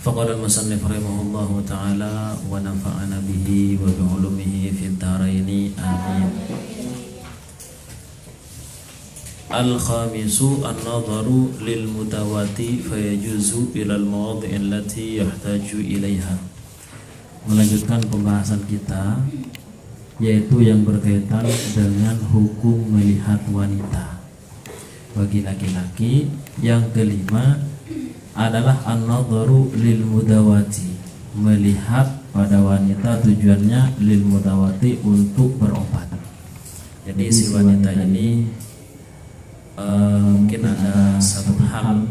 Faqala al-musannif rahimahullahu ta'ala wa nafa'ana bihi wa bi'ulumihi fid dharaini amin. Al-khamisu an-nadharu lil mutawati fayajuzu ila al-mawadhi' allati yahtaju ilaiha. Melanjutkan pembahasan kita, yaitu yang berkaitan dengan hukum melihat wanita bagi laki-laki. Yang kelima adalah an-nadharu lil mudawati, melihat pada wanita tujuannya lil mudawati, untuk berobat. Jadi si wanita ini mungkin ada satu hal,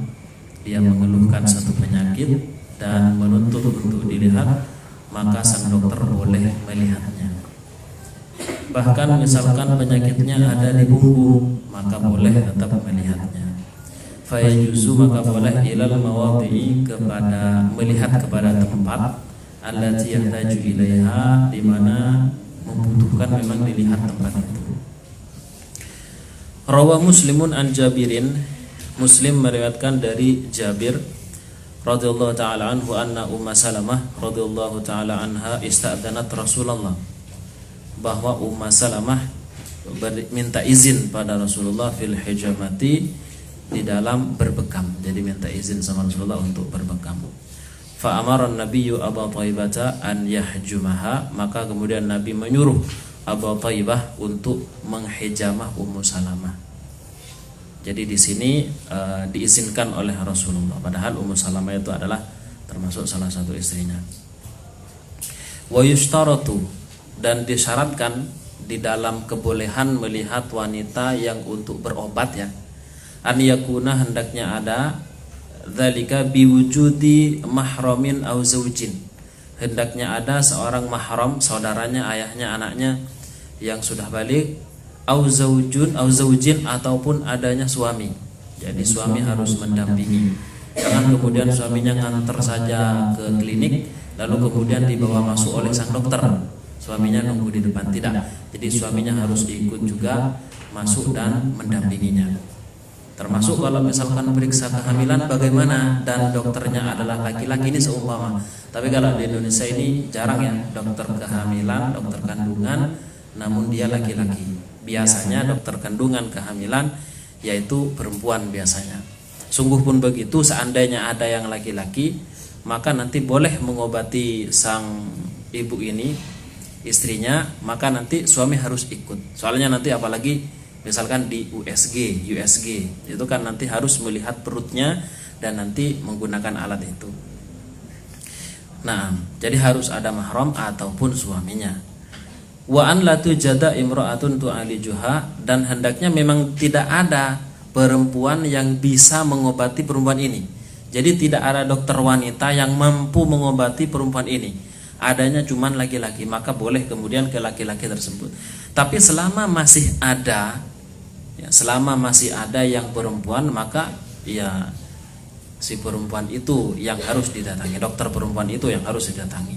dia mengeluhkan satu penyakit dan menuntut untuk dilihat, maka sang dokter boleh melihatnya. Bahkan misalkan penyakitnya ada di punggung, maka boleh tetap melihatnya. Fayajuzu, maka boleh ilal mawadhi'i, kepada melihat kepada tempat allati yahtaju ilaiha, di mana membutuhkan memang dilihat tempat itu. Rawa Muslimun an Jabirin, Muslim meriwayatkan dari Jabir radhiyallahu taala anhu anna Ummu Salamah radhiyallahu taala anha ista'dhanat Rasulullah, bahwa Ummu Salamah minta izin pada Rasulullah fil hijamati, di dalam berbekam. Jadi minta izin sama Rasulullah untuk berbekam. Fa amara an-nabiyyu Abu Thaibah an yahjumaha, maka kemudian Nabi menyuruh Abu Thaibah untuk menghijamah Ummu Salamah. Jadi di sini diizinkan oleh Rasulullah, padahal Ummu Salamah itu adalah termasuk salah satu istrinya. Wa yushtaratu, dan disyaratkan di dalam kebolehan melihat wanita yang untuk berobat, ya, an yakuna, hendaknya ada, dzalika biwujudi mahramin au zaujin, hendaknya ada seorang mahram, saudaranya, ayahnya, anaknya yang sudah balik, au zaujin, ataupun adanya suami. Jadi suami harus mendampingi. Jangan kemudian suaminya nganter saja ke klinik lalu kemudian dibawa masuk oleh sang dokter, suaminya nunggu di depan. Tidak. Jadi suaminya harus ikut juga masuk dan mendampinginya. Termasuk kalau misalkan periksa kehamilan bagaimana, dan dokternya adalah laki-laki, ini seumpama. Tapi kalau di Indonesia ini jarang, ya, dokter kehamilan, dokter kandungan, namun dia laki-laki. Biasanya dokter kandungan kehamilan yaitu perempuan biasanya. Sungguh pun begitu, seandainya ada yang laki-laki, maka nanti boleh mengobati sang ibu ini, istrinya, maka nanti suami harus ikut. Soalnya nanti apalagi misalkan di USG itu kan nanti harus melihat perutnya dan nanti menggunakan alat itu. Nah, jadi harus ada mahram ataupun suaminya. Wa an la tujada imra'atun tu'alijuha, dan hendaknya memang tidak ada perempuan yang bisa mengobati perempuan ini. Jadi tidak ada dokter wanita yang mampu mengobati perempuan ini. Adanya cuman laki-laki, maka boleh kemudian ke laki-laki tersebut. Tapi selama masih ada, ya, selama masih ada yang perempuan, maka ya si perempuan itu yang harus didatangi, dokter perempuan itu yang harus didatangi.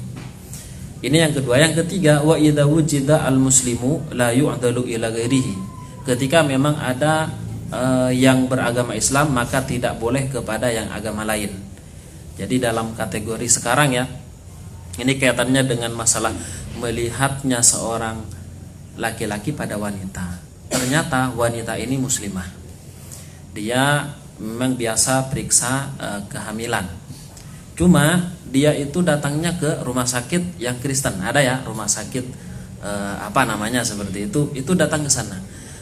Ini yang kedua. Yang ketiga, wa idza wujida al-muslimu la yu'dalu ila ghairihi. Ketika memang ada yang beragama Islam, maka tidak boleh kepada yang agama lain. Jadi dalam kategori sekarang, ya, ini kaitannya dengan masalah melihatnya seorang laki-laki pada wanita. Ternyata wanita ini muslimah, dia memang biasa periksa kehamilan. Cuma dia itu datangnya ke rumah sakit yang Kristen, ada, ya, rumah sakit apa namanya seperti itu datang ke sana.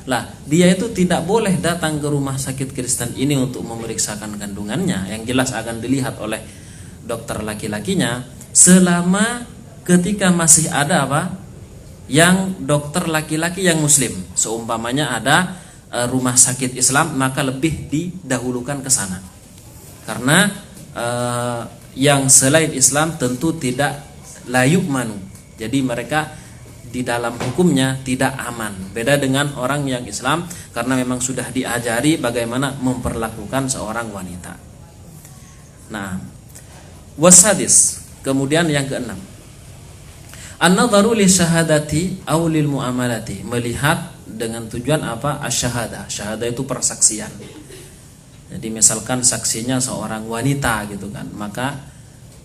Lah, dia itu tidak boleh datang ke rumah sakit Kristen ini untuk memeriksakan kandungannya, yang jelas akan dilihat oleh dokter laki-lakinya, selama ketika masih ada apa? Yang dokter laki-laki yang muslim. Seumpamanya ada rumah sakit Islam, maka lebih didahulukan ke sana. Karena yang selain Islam tentu tidak layuk manu. Jadi mereka di dalam hukumnya tidak aman. Beda dengan orang yang Islam, karena memang sudah diajari bagaimana memperlakukan seorang wanita. Nah, wasadis, kemudian yang keenam, an-nadharu li syahadati aw lil muamalati, melihat dengan tujuan apa? Asy-syahadah. Syahadah itu persaksian. Jadi misalkan saksinya seorang wanita gitu kan, maka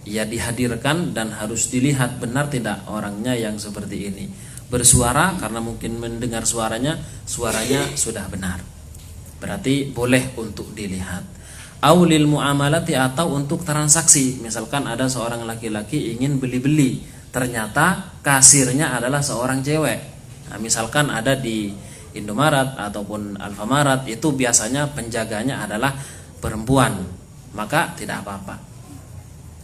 ya dihadirkan dan harus dilihat benar tidak orangnya yang seperti ini. Bersuara karena mungkin mendengar suaranya sudah benar, berarti boleh untuk dilihat. Aulil muamalati, atau untuk transaksi. Misalkan ada seorang laki-laki ingin beli-beli, ternyata kasirnya adalah seorang cewek. Nah, misalkan ada di Indomaret ataupun Alfamaret, itu biasanya penjaganya adalah perempuan, maka tidak apa-apa,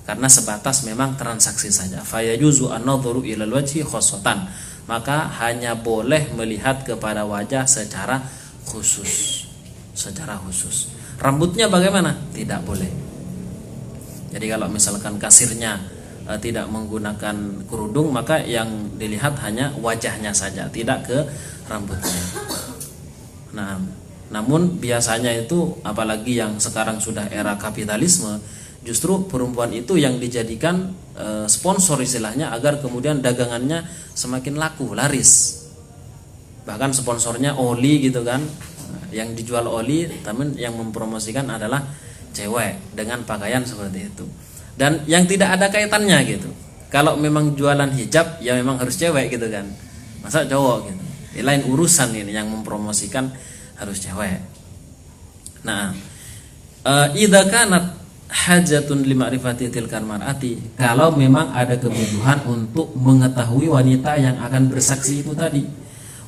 karena sebatas memang transaksi saja. Fayajuzu an-nadhuru ilal wajhi khossatan, maka hanya boleh melihat kepada wajah secara khusus. Rambutnya bagaimana? Tidak boleh. Jadi kalau misalkan kasirnya tidak menggunakan kerudung, maka yang dilihat hanya wajahnya saja, tidak ke rambutnya. Nah, namun biasanya itu, apalagi yang sekarang sudah era kapitalisme, justru perempuan itu yang dijadikan sponsor istilahnya, agar kemudian dagangannya semakin laku, laris. Bahkan sponsornya oli gitu kan, yang dijual oli, tapi yang mempromosikan adalah cewek dengan pakaian seperti itu. Dan yang tidak ada kaitannya gitu. Kalau memang jualan hijab, ya memang harus cewek gitu kan, masa cowok gitu. Lain urusan ini, yang mempromosikan harus cewek. Nah, idza kanat hajatun li ma'rifati tilkal mar'ati, kalau memang ada kebutuhan untuk mengetahui wanita yang akan bersaksi itu tadi,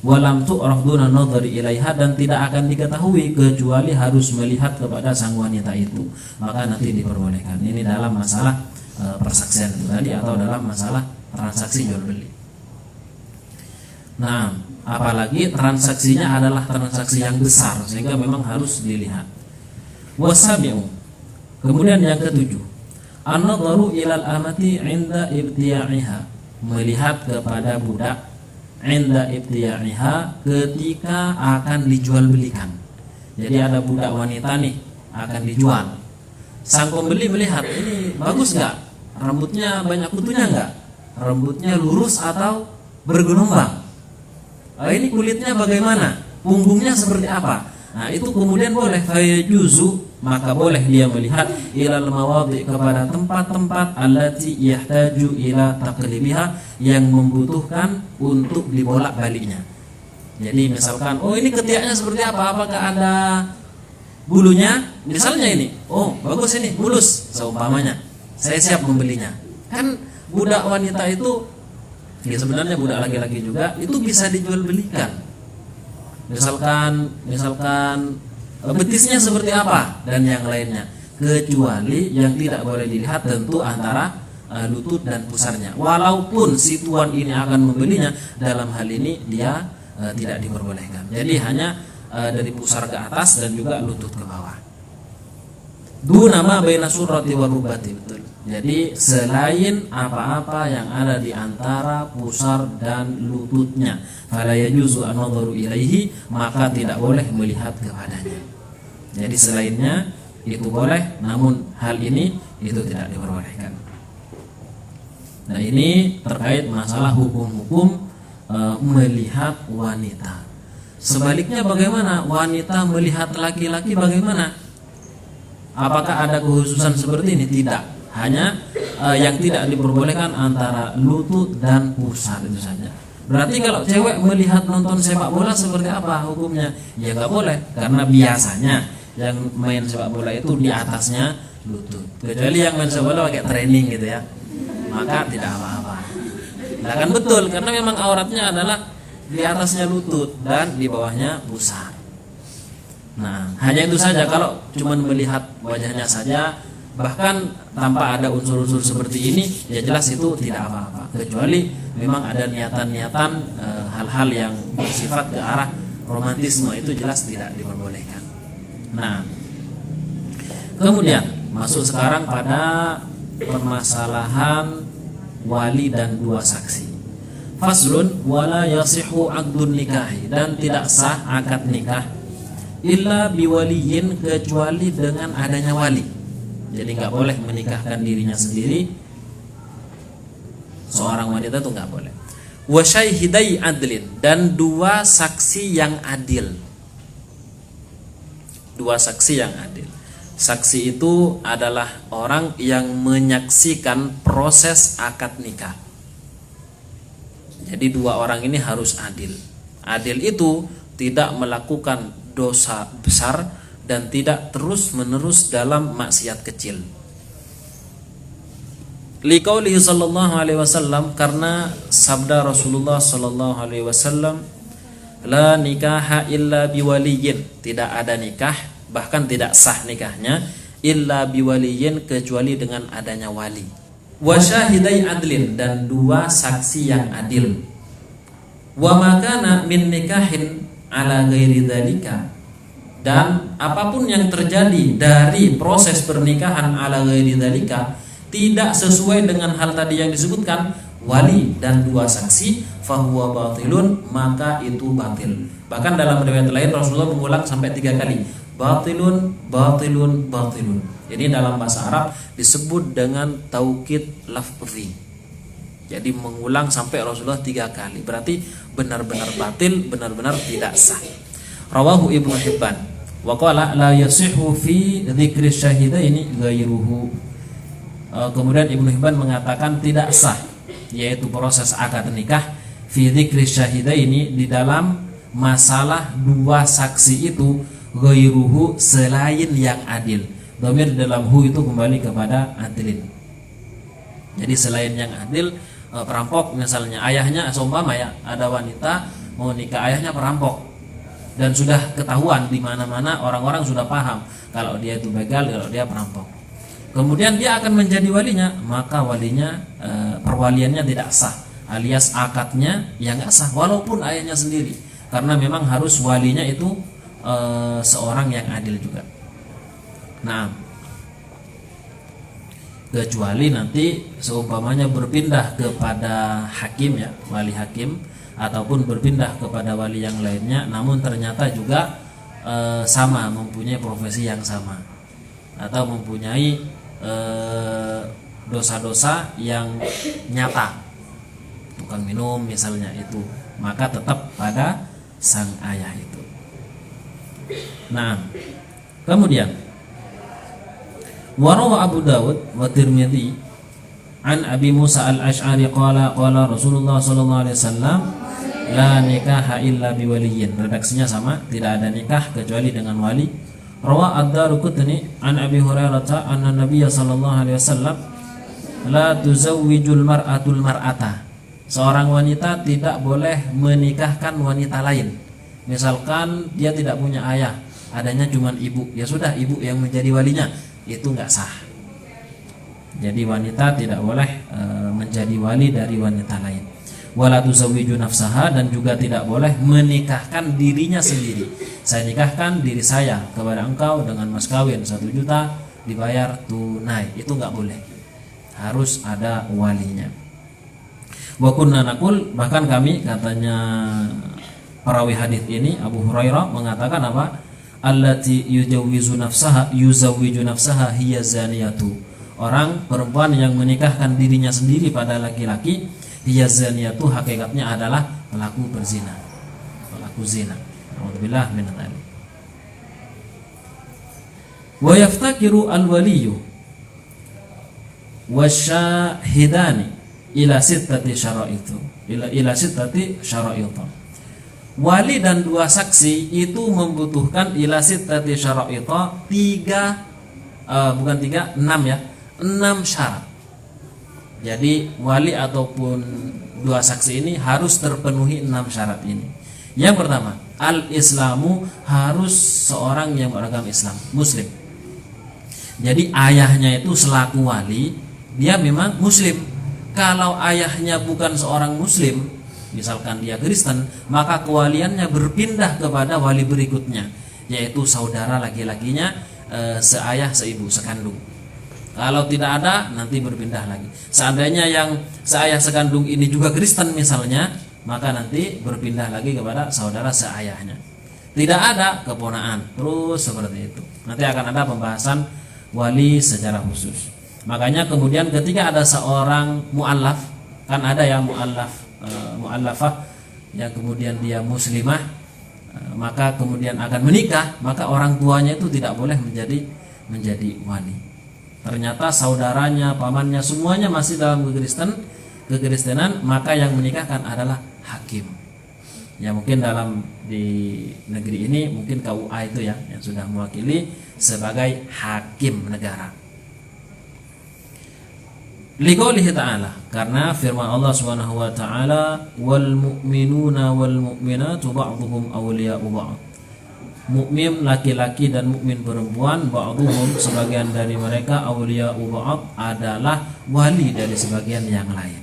walam tu'raf duna nadhari ilaiha, dan tidak akan diketahui kecuali harus melihat kepada sang wanita itu, maka nanti diperbolehkan. Ini dalam masalah persaksian itu tadi, atau dalam masalah transaksi jual beli. Nah, apalagi transaksinya adalah transaksi yang besar, sehingga memang harus dilihat. Wasabi'u, kemudian yang ketujuh, an-nadharu ilal amati 'inda ibtiya'iha, melihat kepada budak 'inda ibtiya'iha, ketika akan dijual belikan. Jadi ada budak wanita nih akan dijual. Sang pembeli melihat, ini bagus enggak? Rambutnya banyak kutunya enggak? Rambutnya lurus atau bergelombang? Ini kulitnya bagaimana? Punggungnya seperti apa? Nah, itu kemudian boleh fayajuzu, maka boleh dia melihat ilal mawadhi, kepada tempat-tempat allati yahtaju ila taqlibiha, yang membutuhkan untuk dibolak-baliknya. Jadi misalkan, oh ini ketiaknya seperti apa? Apakah ada bulunya? Misalnya ini, oh bagus ini, mulus seumpamanya, saya siap membelinya. Kan budak wanita itu, ya sebenarnya budak laki-laki juga itu bisa dijual belikan. Misalkan betisnya seperti apa dan yang lainnya, kecuali yang tidak boleh dilihat tentu antara lutut dan pusarnya. Walaupun si tuan ini akan membelinya, dalam hal ini dia tidak diperbolehkan. Jadi hanya dari pusar ke atas dan juga lutut ke bawah. Duna ma baina surrati wa rubati, betul. Jadi selain apa-apa yang ada di antara pusar dan lututnya, fala yajuzu an-nadharu ilaihi, maka tidak boleh melihat kepadanya. Jadi selainnya itu boleh, namun hal ini itu tidak diperbolehkan. Nah, ini terkait masalah hukum-hukum melihat wanita. Sebaliknya bagaimana wanita melihat laki-laki, bagaimana? Apakah ada kekhususan seperti ini? Tidak. Hanya yang tidak diperbolehkan antara lutut dan pusar, itu saja. Berarti kalau cewek melihat nonton sepak bola seperti apa hukumnya? Ya nggak boleh, karena biasanya yang main sepak bola itu di atasnya lutut. Kecuali yang main sepak bola pakai training gitu ya, maka tidak apa-apa. Nah kan betul, karena memang auratnya adalah di atasnya lutut dan di bawahnya pusar. Nah, hanya itu saja. Kalau cuma melihat wajahnya saja, bahkan tanpa ada unsur-unsur seperti ini, ya jelas itu tidak apa-apa. Kecuali memang ada niatan-niatan hal-hal yang bersifat ke arah romantisme, itu jelas tidak diperbolehkan. Nah, kemudian masuk sekarang pada permasalahan wali dan dua saksi. Faslun, wala yasihu aqdun nikahi, dan tidak sah akad nikah illa biwaliyin, kecuali dengan adanya wali. Jadi nggak boleh menikahkan dirinya sendiri, seorang wanita itu nggak boleh. Wa syahidai adlin, dan dua saksi yang adil. Dua saksi yang adil. Saksi itu adalah orang yang menyaksikan proses akad nikah. Jadi dua orang ini harus adil. Adil itu tidak melakukan dosa besar dan tidak terus-menerus dalam maksiat kecil. Liqaulihi sallallahu alaihi wasallam, karena sabda Rasulullah sallallahu alaihi wasallam, la nikaha illa biwaliyin, tidak ada nikah, bahkan tidak sah nikahnya, illa biwaliyin, kecuali dengan adanya wali. Wa syahidai adlin, dan dua saksi yang adil. Wa makana min nikahin ala ghairi dzalika, dan apapun yang terjadi dari proses pernikahan ala ghairi dzalika, tidak sesuai dengan hal tadi yang disebutkan, wali dan dua saksi, fahuwa batilun, maka itu batil. Bahkan dalam riwayat lain Rasulullah mengulang sampai 3 kali, batilun, batilun, batilun. Jadi dalam bahasa Arab disebut dengan taukid lafzi. Jadi mengulang sampai Rasulullah 3 kali, berarti benar-benar batil, benar-benar tidak sah. Rawahu Ibnu Hibban wa qala la yasihu fi dzikri syahidaini ghairuhu. Kemudian Ibnu Hibban mengatakan tidak sah, yaitu proses akad nikah, fi dzikri syahidaini, di dalam masalah dua saksi itu, ghairuhu, selain yang adil. Dhamir dalam hu itu kembali kepada adilin. Jadi selain yang adil, perampok misalnya, ayahnya seumpama ya, ada wanita mau nikah, ayahnya perampok, dan sudah ketahuan di mana-mana, orang-orang sudah paham kalau dia itu begal, kalau dia perampok. Kemudian dia akan menjadi walinya, maka walinya perwaliannya tidak sah, alias akadnya yang nggak sah, walaupun ayahnya sendiri, karena memang harus walinya itu seorang yang adil juga. Nah, kecuali nanti seumpamanya berpindah kepada hakim ya, wali hakim, ataupun berpindah kepada wali yang lainnya, namun ternyata juga sama, mempunyai profesi yang sama, atau mempunyai dosa-dosa yang nyata, tukang minum misalnya itu, maka tetap pada sang ayah itu. Nah, kemudian warawa Abu Dawud wa Tirmidzi an Abi Musa al-Asy'ari qala qala Rasulullah sallallahu alaihi wasallam, la nikaha illa biwaliyin. Redaksinya sama, tidak ada nikah kecuali dengan wali. Rawa ad-Daruqutni an Abi Hurairah anna Nabiy sallallahu alaihi wasallam la tuzawwijul mar'atul mar'ata. Seorang wanita tidak boleh menikahkan wanita lain. Misalkan dia tidak punya ayah, adanya cuma ibu, ya sudah ibu yang menjadi walinya, itu enggak sah. Jadi wanita tidak boleh menjadi wali dari wanita lain. Wala tuzawwiju nafsaha, dan juga tidak boleh menikahkan dirinya sendiri. Saya nikahkan diri saya kepada engkau dengan mas kawin 1 juta dibayar tunai, itu enggak boleh. Harus ada walinya. Wa kunna naqul, bahkan kami, katanya perawi hadis ini Abu Hurairah mengatakan apa? Allati yuzawwiju nafsaha hiya zaniyatu. Orang perempuan yang menikahkan dirinya sendiri pada laki-laki, hiya zaniyatu, hakikatnya adalah pelaku berzina, pelaku zina. Alhamdulillah min dzalik. Wa yaftakiru al-waliyyu wasyahidani ila sittati syara'itu, ila sittati syara'itu. Wali dan dua saksi itu membutuhkan ila sittati syara'itu, 6 ya, 6 syarat. Jadi wali ataupun dua saksi ini harus terpenuhi 6 syarat ini. Yang pertama, al-islamu, harus seorang yang beragama Islam, muslim. Jadi ayahnya itu selaku wali, dia memang muslim. Kalau ayahnya bukan seorang muslim, misalkan dia Kristen, maka kewaliannya berpindah kepada wali berikutnya, yaitu saudara laki-lakinya, seayah seibu sekandung. Kalau tidak ada, nanti berpindah lagi. Seandainya yang seayah sekandung ini juga Kristen misalnya, maka nanti berpindah lagi kepada saudara seayahnya. Tidak ada, keponaan, terus seperti itu. Nanti akan ada pembahasan wali secara khusus. Makanya kemudian ketika ada seorang mu'allaf, kan ada yang mu'allafah yang kemudian dia muslimah, maka kemudian akan menikah, maka orang tuanya itu tidak boleh menjadi menjadi wali. Ternyata saudaranya, pamannya semuanya masih dalam kekristenan, maka yang menikahkan adalah hakim. Ya mungkin di negeri ini mungkin KUA itu ya yang sudah mewakili sebagai hakim negara. Liqaulihi ta'ala, karena firman Allah Subhanahu wa taala, wal mu'minuna wal mu'minatu ba'dhuhum awliya'u ba'd. Mukmin laki-laki dan mukmin perempuan, ba'dhuhum sebagian dari mereka, awliya'u ba'd adalah wali dari sebagian yang lain.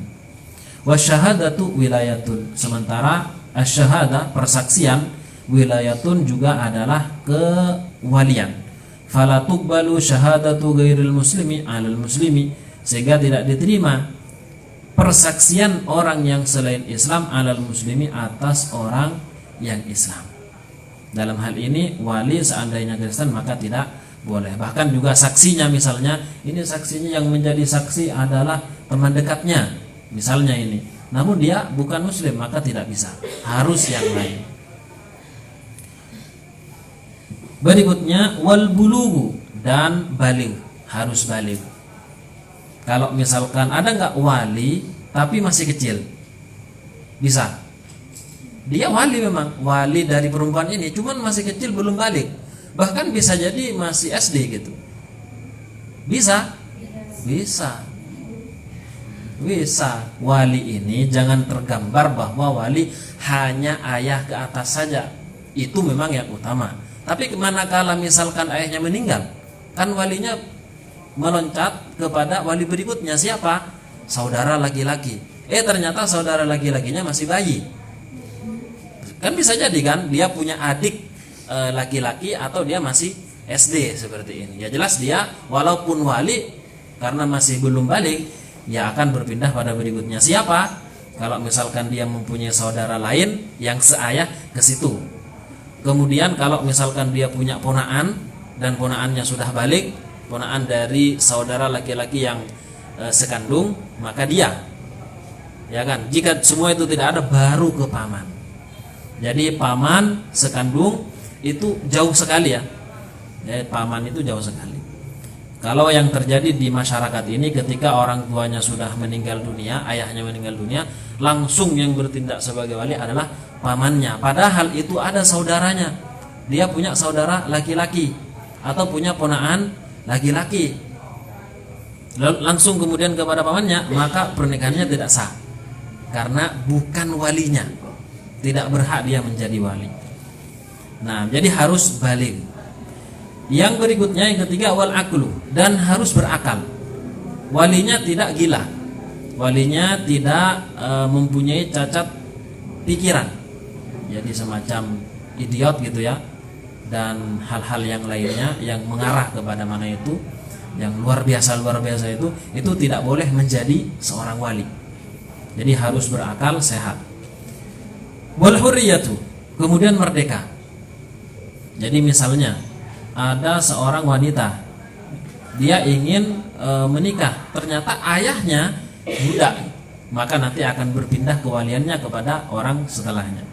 Wasyahadatu wilayatun, sementara asy-syahadah persaksian, wilayatun juga adalah kewalian. Fala tuqbalu syahadatu ghairil muslimi 'alal muslimi, sehingga tidak diterima persaksian orang yang selain Islam 'alal muslimi atas orang yang Islam. Dalam hal ini wali seandainya Kristen maka tidak boleh. Bahkan juga saksinya, misalnya ini saksinya yang menjadi saksi adalah teman dekatnya misalnya ini, namun dia bukan muslim, maka tidak bisa, harus yang lain. Berikutnya wal bulugu, dan baligh, harus baligh. Kalau misalkan ada nggak wali tapi masih kecil, bisa. Dia wali, memang wali dari perempuan ini, cuman masih kecil belum baligh. Bahkan bisa jadi masih SD gitu. Bisa. Wali ini jangan tergambar bahwa wali hanya ayah ke atas saja. Itu memang yang utama. Tapi manakala misalkan ayahnya meninggal, kan walinya meloncat kepada wali berikutnya, siapa? Saudara laki-laki. Ternyata saudara laki-lakinya masih bayi. Kan bisa jadi kan dia punya adik laki-laki atau dia masih SD seperti ini. Ya jelas dia walaupun wali, karena masih belum balik, ya akan berpindah pada berikutnya. Siapa? Kalau misalkan dia mempunyai saudara lain yang seayah ke situ. Kemudian kalau misalkan dia punya ponaan dan ponaannya sudah balik, ponaan dari saudara laki-laki yang sekandung, maka dia, ya kan? Jika semua itu tidak ada, baru ke paman. Jadi paman sekandung itu jauh sekali ya. Paman itu jauh sekali. Kalau yang terjadi di masyarakat ini, ketika orang tuanya sudah meninggal dunia, ayahnya meninggal dunia, langsung yang bertindak sebagai wali adalah pamannya. Padahal itu ada saudaranya. Dia punya saudara laki-laki atau punya ponaan laki-laki. Lalu langsung kemudian kepada pamannya, maka pernikahannya tidak sah. Karena bukan walinya. Tidak berhak dia menjadi wali. Nah, jadi harus baligh. Yang berikutnya, yang ketiga, wal aqlu, dan harus berakal. Walinya tidak gila, walinya tidak mempunyai cacat pikiran, jadi semacam idiot gitu ya, dan hal-hal yang lainnya yang mengarah kepada mana itu, yang luar biasa itu tidak boleh menjadi seorang wali. Jadi harus berakal, sehat. Wal hurriyatu, kemudian merdeka. Jadi misalnya ada seorang wanita, dia ingin menikah, ternyata ayahnya budak, maka nanti akan berpindah kewaliannya kepada orang setelahnya.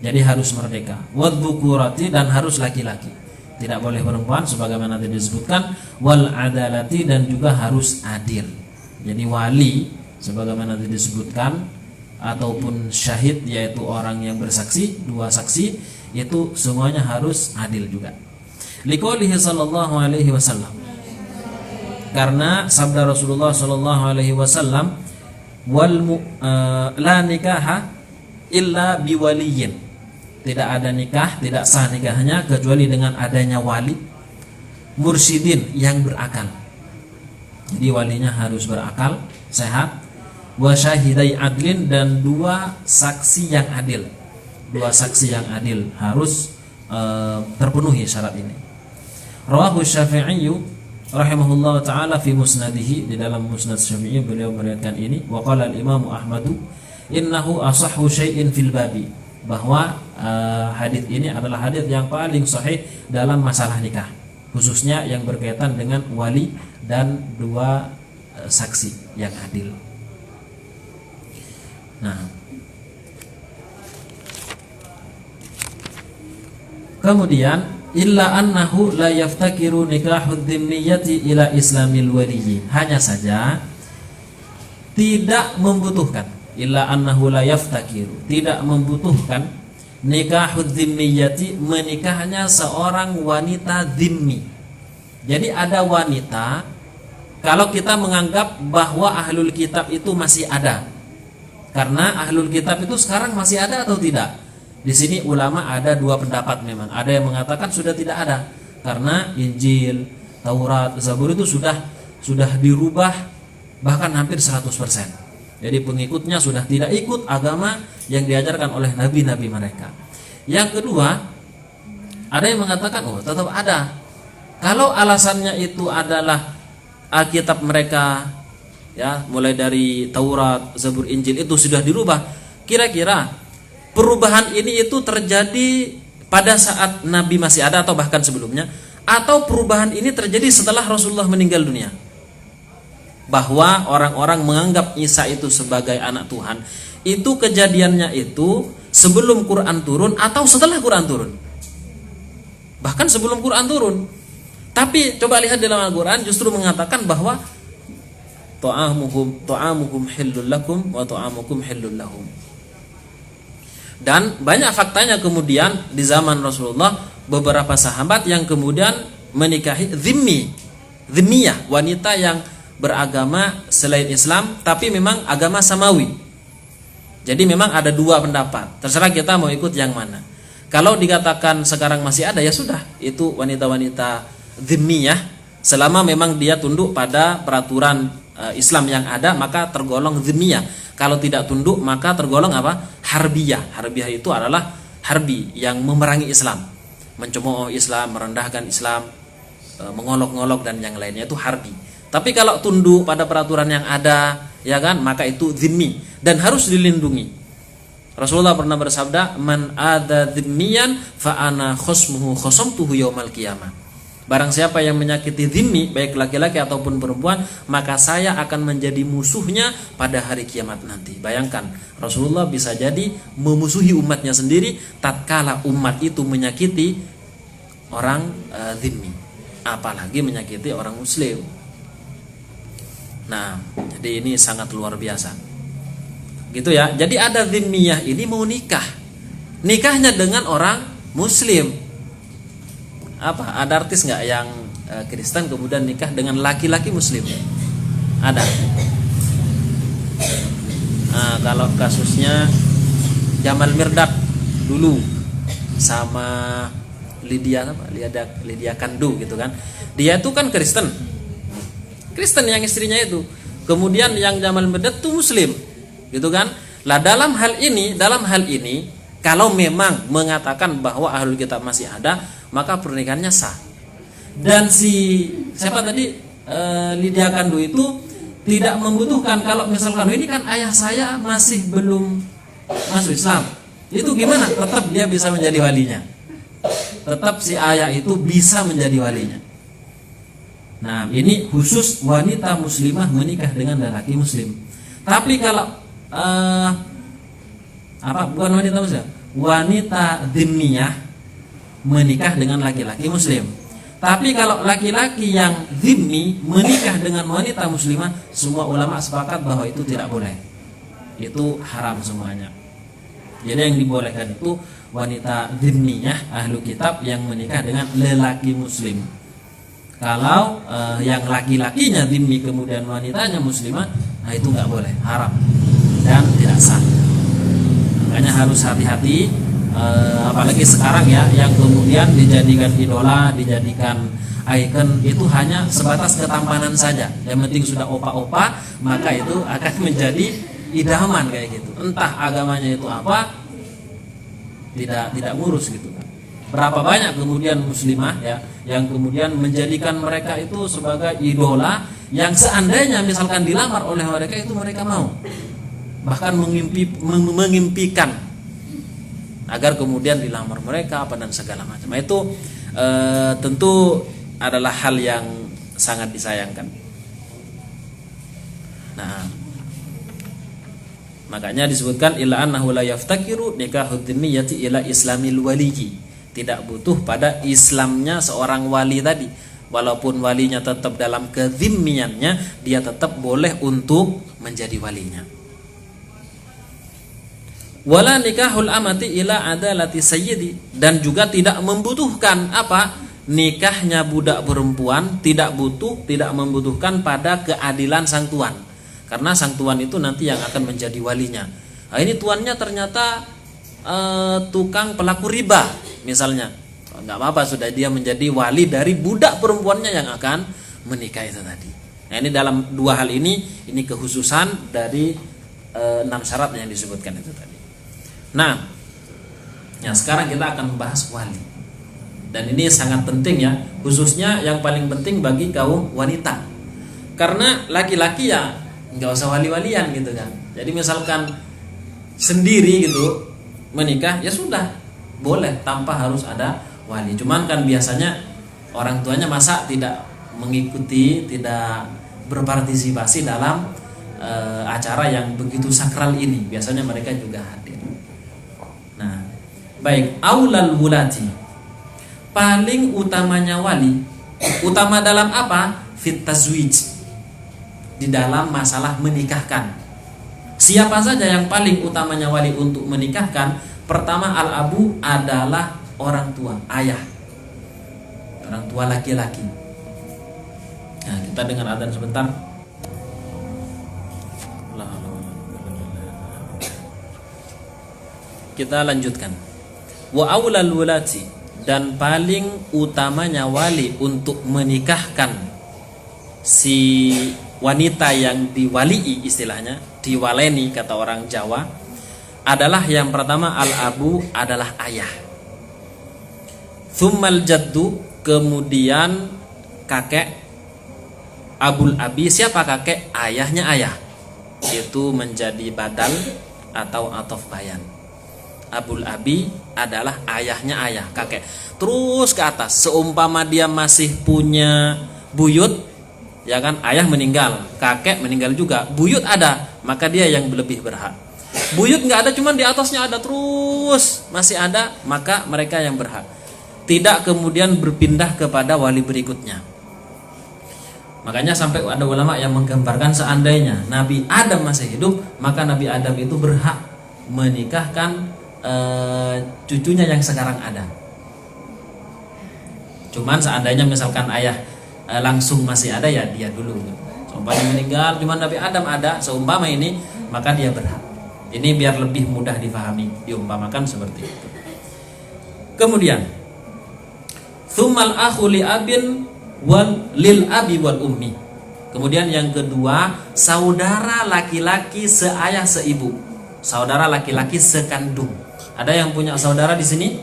Jadi harus merdeka. Wadzukurati, dan harus laki-laki, tidak boleh perempuan sebagaimana tadi disebutkan. Wal adalati, dan juga harus adil. Jadi wali sebagaimana tadi disebutkan, ataupun syahid, yaitu orang yang bersaksi, dua saksi, itu semuanya harus adil juga. Liqaulihi sallallahu alaihi wasallam, karena sabda Rasulullah sallallahu alaihi wasallam, la nikaha illa biwaliyin, tidak ada nikah, tidak sah nikahnya kecuali dengan adanya wali, mursyidin, yang berakal. Jadi walinya harus berakal, sehat, wa syahidai adlin, dan dua saksi yang adil. Dua saksi yang adil harus terpenuhi syarat ini. Rawahu Syafi'i rahimahullah ta'ala fi musnadihi, di dalam musnad Syafi'i beliau meriwayatkan ini. Wa qala al-Imam Ahmadu innahu asahhu syai'in fil babi, bahwa hadis ini adalah hadis yang paling sahih dalam masalah nikah, khususnya yang berkaitan dengan wali dan dua saksi yang adil. Nah, kemudian illa annahu la yaftakiru nikahud dhimmiyati ila islamil waliyyi. Hanya saja tidak membutuhkan, illa annahu la yaftakiru, tidak membutuhkan nikahud dhimmiyati, menikahnya seorang wanita dhimmi. Jadi ada wanita, kalau kita menganggap bahwa ahlul kitab itu masih ada, karena ahlul kitab itu sekarang masih ada atau tidak? Di sini ulama ada dua pendapat memang. Ada yang mengatakan sudah tidak ada karena Injil, Taurat, Zabur itu sudah dirubah bahkan hampir 100%. Jadi pengikutnya sudah tidak ikut agama yang diajarkan oleh nabi-nabi mereka. Yang kedua, ada yang mengatakan tetap ada. Kalau alasannya itu adalah Alkitab mereka, ya, mulai dari Taurat, Zabur, Injil itu sudah dirubah, kira-kira perubahan ini itu terjadi pada saat Nabi masih ada atau bahkan sebelumnya, atau perubahan ini terjadi setelah Rasulullah meninggal dunia? Bahwa orang-orang menganggap Isa itu sebagai anak Tuhan, itu kejadiannya itu sebelum Quran turun atau setelah Quran turun? Bahkan sebelum Quran turun. Tapi coba lihat dalam Al-Quran justru mengatakan bahwa ta'amukum hillul lakum wa ta'amukum hillul lahum. Dan banyak faktanya kemudian di zaman Rasulullah beberapa sahabat yang kemudian menikahi dhimmiyah, wanita yang beragama selain Islam tapi memang agama samawi. Jadi memang ada dua pendapat. Terserah kita mau ikut yang mana. Kalau dikatakan sekarang masih ada, ya sudah, itu wanita-wanita dhimmiyah, selama memang dia tunduk pada peraturan Islam yang ada, maka tergolong dhimmiyah. Kalau tidak tunduk maka tergolong apa? Harbiyah. Harbiyah itu adalah harbi yang memerangi Islam, mencemooh Islam, merendahkan Islam, mengolok-ngolok dan yang lainnya, itu harbi. Tapi kalau tunduk pada peraturan yang ada, ya kan, maka itu dhimmi dan harus dilindungi. Rasulullah pernah bersabda, "Man adza dhimmiyan fa ana khosmuhu khosamtuhu yaumal qiyamah." Barang siapa yang menyakiti dhimmi, baik laki-laki ataupun perempuan, maka saya akan menjadi musuhnya pada hari kiamat nanti. Bayangkan, Rasulullah bisa jadi memusuhi umatnya sendiri tatkala umat itu menyakiti orang dhimmi, apalagi menyakiti orang muslim. Nah, jadi ini sangat luar biasa. Gitu ya. Jadi ada dhimmiyah ini mau nikah. Nikahnya dengan orang muslim. Apa, ada artis nggak yang Kristen kemudian nikah dengan laki-laki muslim? Ada. Nah, kalau kasusnya Jamal Mirdad dulu sama Lydia Kandu gitu kan, dia itu kan Kristen yang istrinya itu, kemudian yang Jamal Mirdad itu muslim gitu kan. Lah dalam hal ini kalau memang mengatakan bahwa ahlul kitab masih ada, maka pernikahannya sah. Dan siapa tadi, Lydia Kandu itu tidak membutuhkan, kalau misalkan ini kan ayah saya masih belum masuk Islam, itu gimana? Tetap dia bisa menjadi walinya. Tetap si ayah itu bisa menjadi walinya. Nah, ini khusus wanita muslimah menikah dengan lelaki muslim. Tapi kalau bukan wanita muslim, wanita dhimmiyah menikah dengan laki-laki muslim. Tapi kalau laki-laki yang dhimmi menikah dengan wanita muslimah, semua ulama sepakat bahwa itu tidak boleh. Itu haram semuanya. Jadi yang dibolehkan itu wanita dhimmiyah ahlu kitab yang menikah dengan lelaki muslim. Kalau yang laki-lakinya dhimmi kemudian wanitanya muslimah, nah itu nggak boleh, haram dan tidak sah. Makanya harus hati-hati, apalagi sekarang ya, yang kemudian dijadikan idola, dijadikan ikon itu hanya sebatas ketampanan saja. Yang penting sudah opa-opa, maka itu akan menjadi idaman kayak gitu. Entah agamanya itu apa, tidak ngurus gitu kan. Berapa banyak kemudian muslimah ya yang kemudian menjadikan mereka itu sebagai idola, yang seandainya misalkan dilamar oleh mereka itu mereka mau, bahkan mengimpikan agar kemudian dilamar mereka apa dan segala macam. Itu tentu adalah hal yang sangat disayangkan. Nah, makanya disebutkan illa annahu la yaftakiru nikahud dhimmiyati ila islamil waliyyi. tidak butuh pada Islamnya seorang wali tadi. Walaupun walinya tetap dalam kezimmiannya, dia tetap boleh untuk menjadi walinya. Wala nikahul amati ila adalati sayyidi, dan juga tidak membutuhkan apa? Nikahnya budak perempuan tidak membutuhkan pada keadilan sang tuan. Karena sang tuan itu nanti yang akan menjadi walinya. Nah, ini tuannya ternyata tukang pelaku riba misalnya. Enggak apa-apa, sudah dia menjadi wali dari budak perempuannya yang akan menikah itu tadi. Nah, ini dalam dua hal ini kekhususan dari 6 syarat yang disebutkan itu tadi. Nah, sekarang kita akan membahas wali. Dan ini sangat penting ya, khususnya yang paling penting bagi kaum wanita. Karena laki-laki ya nggak usah wali-walian gitu kan. Jadi misalkan sendiri gitu menikah ya sudah boleh tanpa harus ada wali. Cuman kan biasanya orang tuanya masa tidak mengikuti, tidak berpartisipasi dalam acara yang begitu sakral ini. Biasanya mereka juga hadir. Nah, baik, aulal wulati, paling utamanya wali. Utama dalam apa? Fit tazwij, di dalam masalah menikahkan. Siapa saja yang paling utamanya wali untuk menikahkan? Pertama, al-abu adalah orang tua, ayah, orang tua laki-laki. Nah, kita dengar adzan sebentar. Kita lanjutkan. Wa aulal wulati, dan paling utamanya wali untuk menikahkan si wanita yang diwalii, istilahnya diwaleni kata orang Jawa, adalah yang pertama al-abu, adalah ayah. Tsummal jaddu, kemudian kakek. Abul abi, siapa kakek? Ayahnya ayah. Itu menjadi badal atau atof bayan. Abul abi adalah ayahnya ayah, kakek. Terus ke atas, seumpama dia masih punya buyut, ya kan, ayah meninggal, kakek meninggal juga, buyut ada, maka dia yang lebih berhak. Buyut nggak ada, cuman di atasnya ada terus masih ada, maka mereka yang berhak. Tidak kemudian berpindah kepada wali berikutnya. Makanya sampai ada ulama yang menggambarkan seandainya Nabi Adam masih hidup, maka Nabi Adam itu berhak menikahkan cucunya yang sekarang ada. Cuman seandainya misalkan ayah langsung masih ada, ya dia dulu. Seumpama meninggal cuman Nabi Adam ada, seumpama ini, maka dia berhak. Ini biar lebih mudah difahami, diumpamakan seperti itu. Kemudian tsummal akhu li abin wal lil abi wal ummi. Kemudian yang kedua, saudara laki-laki seayah seibu, saudara laki-laki sekandung. Ada yang punya saudara di sini?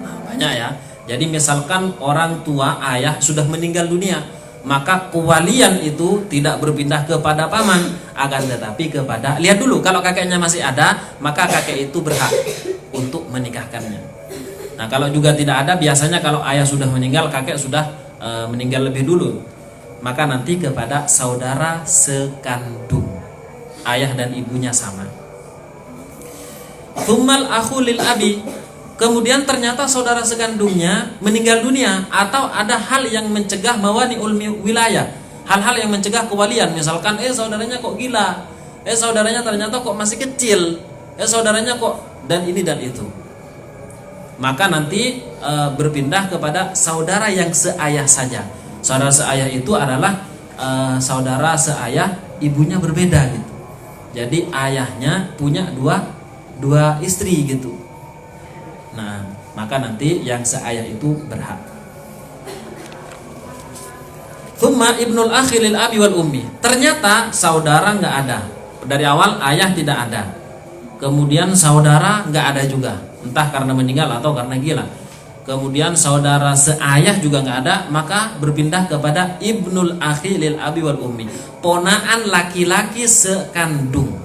Nah, banyak ya. Jadi misalkan orang tua ayah sudah meninggal dunia, maka kewalian itu tidak berpindah kepada paman, akan tetapi kepada, lihat dulu, kalau kakeknya masih ada, maka kakek itu berhak untuk menikahkannya. Nah, kalau juga tidak ada, biasanya kalau ayah sudah meninggal, kakek sudah meninggal lebih dulu, maka nanti kepada saudara sekandung, ayah dan ibunya sama. Tsummal akhu lil abi, kemudian ternyata saudara sekandungnya meninggal dunia, atau ada hal yang mencegah mawani ulmi wilayah, hal-hal yang mencegah kewalian. Misalkan saudaranya kok gila, saudaranya ternyata kok masih kecil, saudaranya kok dan ini dan itu, maka nanti berpindah kepada saudara yang seayah saja. Saudara seayah itu adalah saudara seayah ibunya berbeda gitu. Jadi ayahnya punya dua istri gitu. Nah, maka nanti yang seayah itu berhak. Tsumma ibnul akhi lil abi wal ummi. Ternyata saudara enggak ada. Dari awal ayah tidak ada. Kemudian saudara enggak ada juga, entah karena meninggal atau karena gila. Kemudian saudara seayah juga enggak ada, maka berpindah kepada ibnul akhi lil abi wal ummi, ponaan laki-laki sekandung.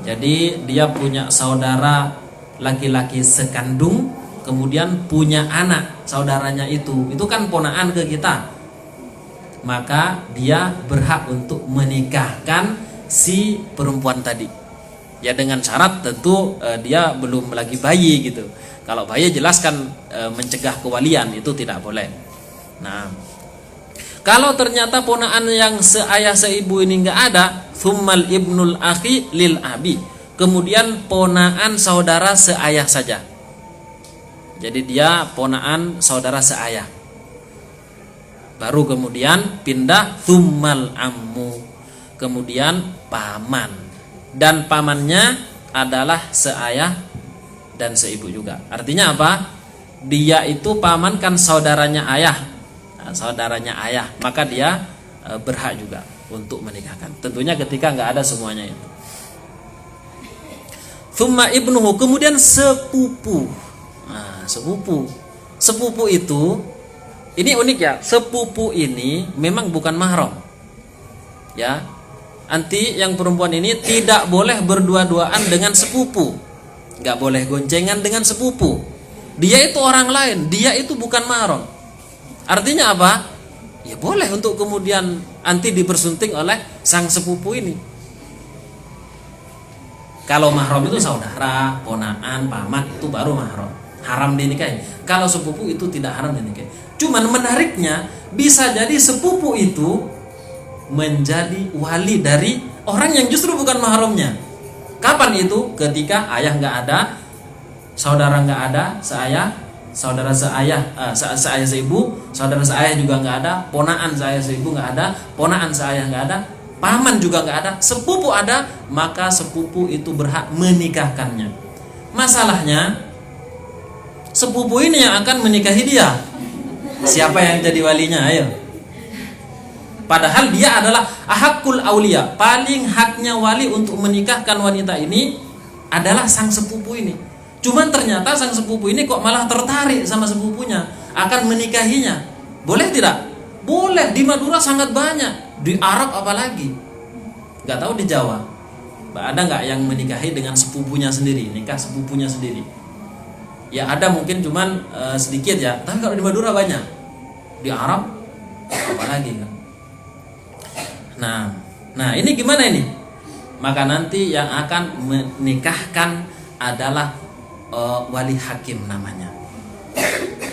Jadi dia punya saudara laki-laki sekandung, kemudian punya anak saudaranya itu kan ponaan ke kita, maka dia berhak untuk menikahkan si perempuan tadi. Ya dengan syarat tentu dia belum lagi bayi gitu. Kalau bayi jelaskan mencegah kewalian itu tidak boleh. Nah, kalau ternyata ponaan yang seayah seibu ini enggak ada, thummal ibnul akhi lil abi. Kemudian ponaan saudara seayah saja. Jadi dia ponaan saudara seayah. Baru kemudian pindah thummal ammu. Kemudian paman. Dan pamannya adalah seayah dan seibu juga. Artinya apa? Dia itu paman kan saudaranya ayah. Nah, saudaranya ayah, maka dia berhak juga untuk menikahkan. Tentunya ketika nggak ada semuanya itu. Thumma ibnuhu, kemudian sepupu. Nah, sepupu itu ini unik ya. Sepupu ini memang bukan mahram. Ya. Nanti yang perempuan ini tidak boleh berdua-duaan dengan sepupu. Gak boleh goncengan dengan sepupu. Dia itu orang lain, dia itu bukan mahram. Artinya apa? Ya boleh untuk kemudian nanti dipersunting oleh sang sepupu ini. Kalau mahram itu saudara, ponaan, paman, itu baru mahram, haram dinikahi. Kalau sepupu itu tidak haram dinikahi. Cuman menariknya, bisa jadi sepupu itu menjadi wali dari orang yang justru bukan mahramnya. Kapan itu? Ketika ayah nggak ada, saudara nggak ada, seayah, saudara seayah, seayah seibu, saudara seayah juga nggak ada, ponaan seayah seibu nggak ada, ponaan seayah nggak ada, paman juga nggak ada, sepupu ada, maka sepupu itu berhak menikahkannya. Masalahnya, sepupu ini yang akan menikahi dia. Siapa yang jadi walinya? Ayo. Padahal dia adalah ahakul aulia, paling haknya wali untuk menikahkan wanita ini adalah sang sepupu ini. Cuman ternyata sang sepupu ini kok malah tertarik sama sepupunya, akan menikahinya. Boleh tidak? Boleh. Di Madura sangat banyak, di Arab apalagi. Gak tahu di Jawa. Ada nggak yang menikahi dengan sepupunya sendiri, nikah sepupunya sendiri? Ya ada mungkin, cuman sedikit ya. Tapi kalau di Madura banyak. Di Arab apalagi kan? Nah ini gimana ini? Maka nanti yang akan menikahkan adalah wali hakim namanya.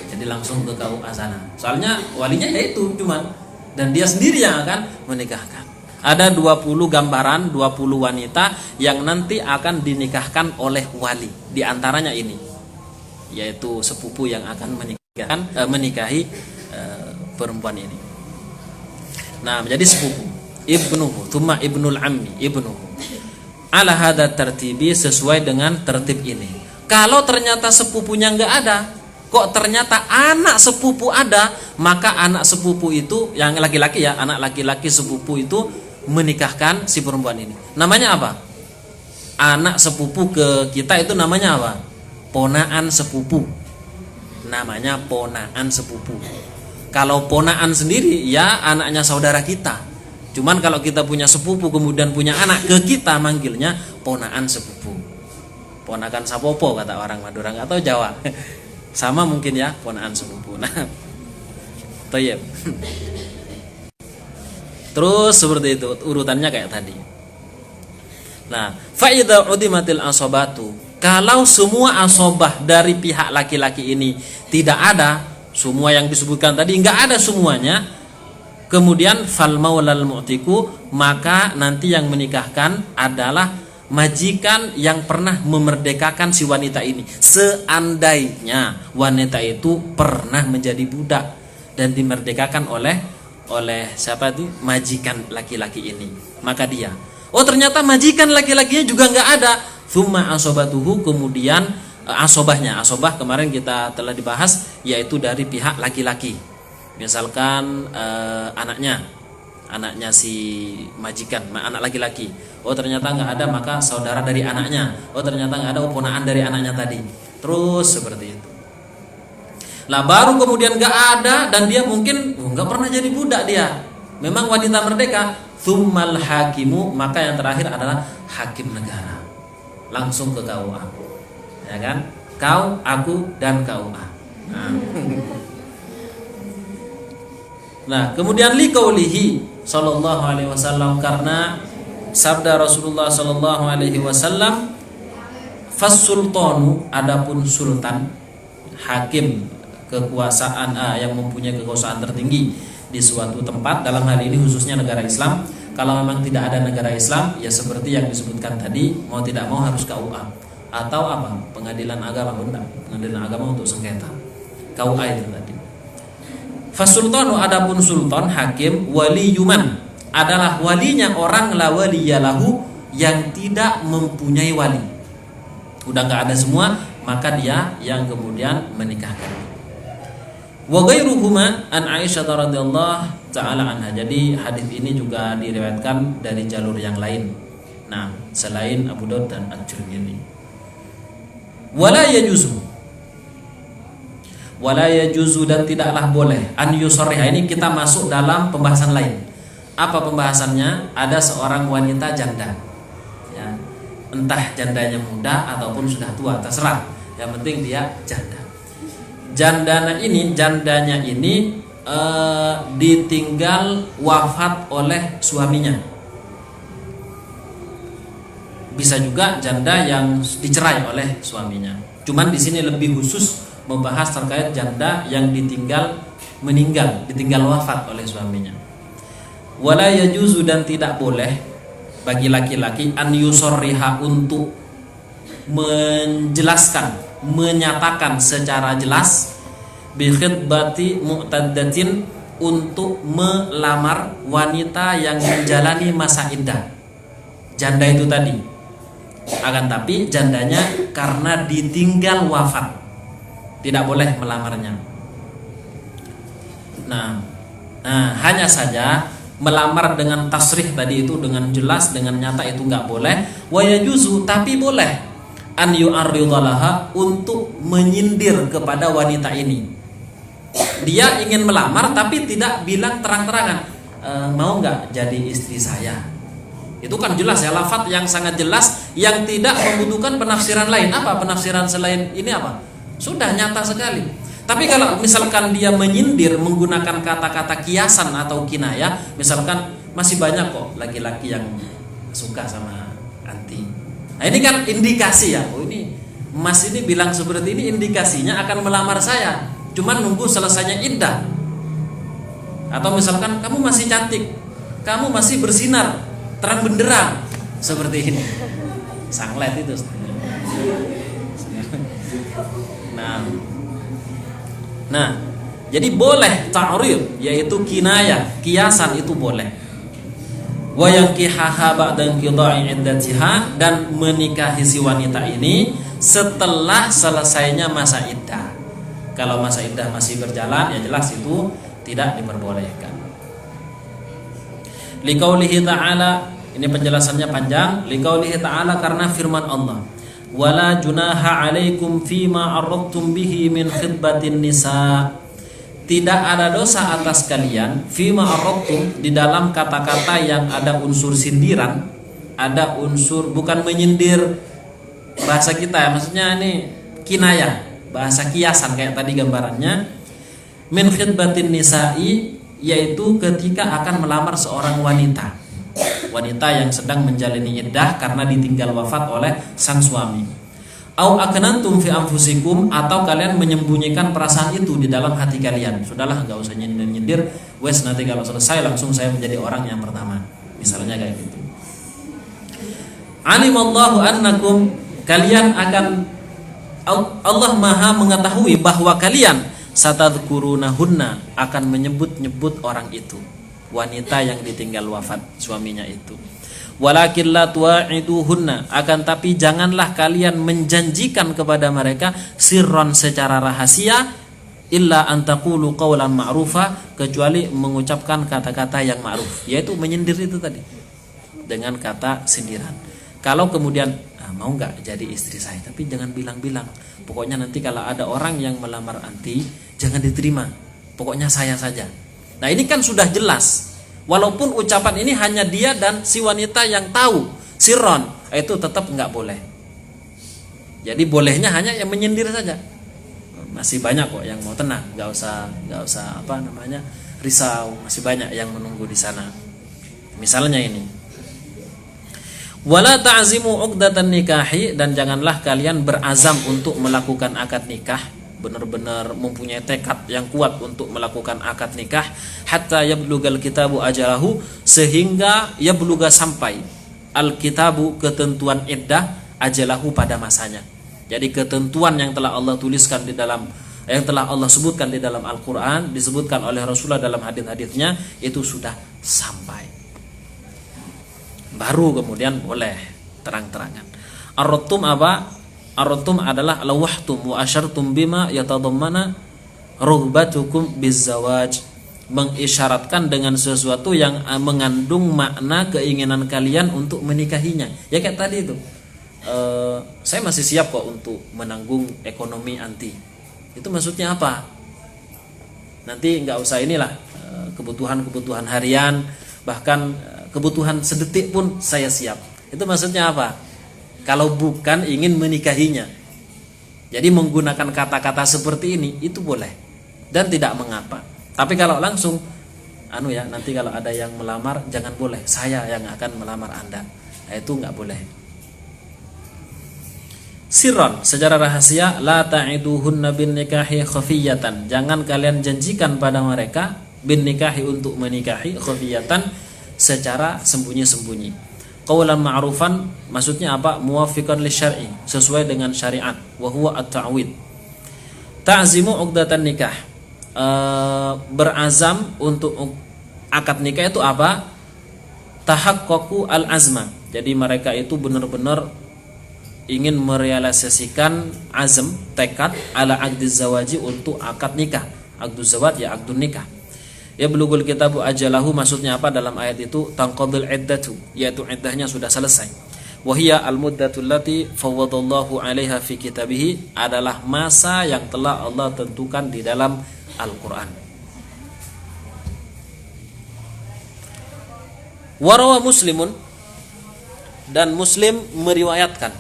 Jadi langsung ke KUA sana. Soalnya walinya ya itu cuman, dan dia sendiri yang akan menikahkan. Ada 20 gambaran, 20 wanita yang nanti akan dinikahkan oleh wali. Di antaranya ini, yaitu sepupu yang akan menikahi perempuan ini. Nah, menjadi sepupu. Ibnuhu, thumma ibnul ammi, ibnuhu. Ala hadza tertibi, sesuai dengan tertib ini. Kalau ternyata sepupunya enggak ada, kok ternyata anak sepupu ada, maka anak sepupu itu yang laki-laki ya, anak laki-laki sepupu itu menikahkan si perempuan ini. Namanya apa? Anak sepupu ke kita itu namanya apa? Ponaan sepupu. Namanya ponaan sepupu. Kalau ponaan sendiri ya anaknya saudara kita. Cuman kalau kita punya sepupu kemudian punya anak, ke kita manggilnya ponaan sepupu. Ponakan sapopo kata orang Madura atau Jawa. Sama mungkin ya, ponaan sepupu. Nah, toyib. Terus seperti itu urutannya kayak tadi. Nah, fa idza udimatil asobatu, kalau semua asobah dari pihak laki-laki ini tidak ada, semua yang disebutkan tadi enggak ada semuanya, kemudian fal maulal mu'tiku, maka nanti yang menikahkan adalah majikan yang pernah memerdekakan si wanita ini. Seandainya wanita itu pernah menjadi budak dan dimerdekakan oleh siapa itu? Majikan laki-laki ini. Maka dia, oh ternyata majikan laki-lakinya juga nggak ada. Tsumma asobatuhu, kemudian asobahnya. Asobah kemarin kita telah dibahas, yaitu dari pihak laki-laki. Misalkan anaknya si majikan, anak laki-laki. Oh ternyata nggak ada, maka saudara dari anaknya. Oh ternyata nggak ada, oh ponaan dari anaknya tadi. Terus seperti itu. Lah baru kemudian nggak ada dan dia mungkin nggak pernah jadi budak dia. Memang wanita merdeka. Tsummal hakimu, maka yang terakhir adalah hakim negara. Langsung ke KUA, ya kan? Kau, aku, dan KUA. Nah, kemudian liqaulihi sallallahu alaihi wasallam, karena Sabda Rasulullah sallallahu alaihi wasallam, "Fas-sultanu, adapun sultan, hakim kekuasaan yang mempunyai kekuasaan tertinggi di suatu tempat, dalam hal ini khususnya negara Islam. Kalau memang tidak ada negara Islam, ya seperti yang disebutkan tadi, mau tidak mau harus KUA atau apa? Pengadilan agama, benar. Pengadilan agama untuk sengketa. KUA itu tadi. Fasultanu, adapun sultan, hakim, waliyuman, adalah walinya orang la waliyalahu, yang tidak mempunyai wali. Udah nggak ada semua, maka dia yang kemudian menikahkan. Wa ghairuhuma an Aisyah radhiyallahu taala anha. Jadi hadis ini juga diriwayatkan dari jalur yang lain. Nah, selain Abu Daud dan At-Tirmidzi. Wala yajuzu dan tidaklah boleh an yusarriha. Ini kita masuk dalam pembahasan lain. Apa pembahasannya? Ada seorang wanita janda. Ya. Entah jandanya muda ataupun sudah tua, terserah. Yang penting dia janda. Jandanya ini ditinggal wafat oleh suaminya. Bisa juga janda yang dicerai oleh suaminya. Cuman di sini lebih khusus membahas terkait janda yang ditinggal wafat oleh suaminya. Wala yajuzu, dan tidak boleh bagi laki-laki an yusorriha, untuk menjelaskan, menyatakan secara jelas bi khitbati mu'taddatin, untuk melamar wanita yang menjalani masa iddah. Janda itu tadi. Akan tapi jandanya karena ditinggal wafat, tidak boleh melamarnya. Nah, hanya saja melamar dengan tasrih tadi itu, dengan jelas, dengan nyata, itu enggak boleh. Wa yajuzu, tapi boleh an yu'arridalaha, untuk menyindir kepada wanita ini. Dia ingin melamar tapi tidak bilang terang-terangan, mau enggak jadi istri saya. Itu kan jelas ya, lafaz yang sangat jelas, yang tidak membutuhkan penafsiran lain. Apa penafsiran selain ini apa? Sudah nyata sekali. Tapi kalau misalkan dia menyindir menggunakan kata-kata kiasan atau kinayah, misalkan masih banyak kok laki-laki yang suka sama anti. Nah ini kan indikasi ya, oh ini Mas ini bilang seperti ini, indikasinya akan melamar saya, cuman nunggu selesainya iddah. Atau misalkan kamu masih cantik, kamu masih bersinar terang benderang, seperti ini. Sanglet itu. Nah, jadi boleh ta'rid, yaitu kinayah, kiasan, itu boleh. Wa yankihaha ba'da inqida'i iddatiha, dan menikahi si wanita ini setelah selesainya masa iddah. Kalau masa iddah masih berjalan, ya jelas itu tidak diperbolehkan. Liqaulihi ta'ala, ini penjelasannya panjang. Liqaulihi ta'ala, karena firman Allah, wala junaha alaikum fima arradtum bihi min khitbatin nisa, tidak ada dosa atas kalian fima arradtum, di dalam kata-kata yang ada unsur sindiran, ada unsur, bukan menyindir bahasa kita ya, maksudnya ini kinayah, bahasa kiasan kayak tadi gambarannya. Min khitbatin nisa'i, yaitu ketika akan melamar seorang wanita yang sedang menjalani iddah karena ditinggal wafat oleh sang suami. Au aknantum fi anfusikum, atau kalian menyembunyikan perasaan itu di dalam hati kalian. Sudahlah, enggak usah nyindir-nyindir, wes nanti kalau selesai langsung saya menjadi orang yang pertama. Misalnya kayak gitu. Alimallahu annakum, kalian akan, Allah Maha mengetahui bahwa kalian satadhkurunahunna, akan menyebut-nyebut orang itu, wanita yang ditinggal wafat suaminya itu. Walakin la tuwa'iduhunna, akan tapi janganlah kalian menjanjikan kepada mereka sirron, secara rahasia, illa antaqulu qawlan ma'rufa, kecuali mengucapkan kata-kata yang ma'ruf, yaitu menyindir itu tadi dengan kata sindiran. Kalau kemudian mau enggak jadi istri saya, tapi jangan bilang-bilang, pokoknya nanti kalau ada orang yang melamar anti jangan diterima, pokoknya saya saja. Nah ini kan sudah jelas. Walaupun ucapan ini hanya dia dan si wanita yang tahu, sirron, itu tetap nggak boleh. Jadi bolehnya hanya yang menyindir saja. Masih banyak kok yang mau tenang, nggak usah risau, masih banyak yang menunggu di sana. Misalnya ini, Wala ta'zimu 'uqdatan nikahi, dan janganlah kalian berazam untuk melakukan akad nikah, benar-benar mempunyai tekad yang kuat untuk melakukan akad nikah, hatta yablugal kitabu ajalahu, sehingga yabluga sampai al-kitabu ketentuan iddah ajalahu pada masanya. Jadi ketentuan yang telah Allah tuliskan di dalam, yang telah Allah sebutkan di dalam Al-Qur'an, disebutkan oleh Rasulullah dalam hadis-hadisnya, itu sudah sampai. Baru kemudian boleh terang-terangan. Ar-rattum apa? Ar-rattum adalah lawahtum wa asyartum bima yatadammana rughbatukum bizzawaj, mengisyaratkan dengan sesuatu yang mengandung makna keinginan kalian untuk menikahinya. Ya kayak tadi itu, saya masih siap kok untuk menanggung ekonomi anti. Itu maksudnya apa? Nanti nggak usah inilah, kebutuhan-kebutuhan harian, bahkan kebutuhan sedetik pun saya siap. Itu maksudnya apa? Kalau bukan ingin menikahinya. Jadi menggunakan kata-kata seperti ini itu boleh dan tidak mengapa. Tapi kalau langsung nanti kalau ada yang melamar, jangan boleh saya yang akan melamar Anda. Nah, itu nggak boleh. Sirron, secara rahasia, la ta'iduhunna bin nikahi khafiyatan. Jangan kalian janjikan pada mereka bin nikahi, untuk menikahi, khafiyatan, secara sembunyi-sembunyi. Qaulan ma'rufan, maksudnya apa? Muwafiqan lisyar'i, sesuai dengan syariat. Wa huwa at-ta'wid. Ta'zimu 'uqdatan nikah, berazam untuk akad nikah itu apa? Tahaqqaqu al-azma. Jadi mereka itu benar-benar ingin merealisasikan azam, tekad, ala aqdiz zawaji, untuk akad nikah. Aqduz zawaj ya aqdun nikah. Ya belugul kitabu ajalahu, maksudnya apa dalam ayat itu? Tanqadil iddatu, yaitu iddahnya sudah selesai. Wahia al-muddatul lati fawwadallahu 'alaiha fi kitabih, adalah masa yang telah Allah tentukan di dalam Al-Qur'an. Warawa Muslimun, dan Muslim meriwayatkan,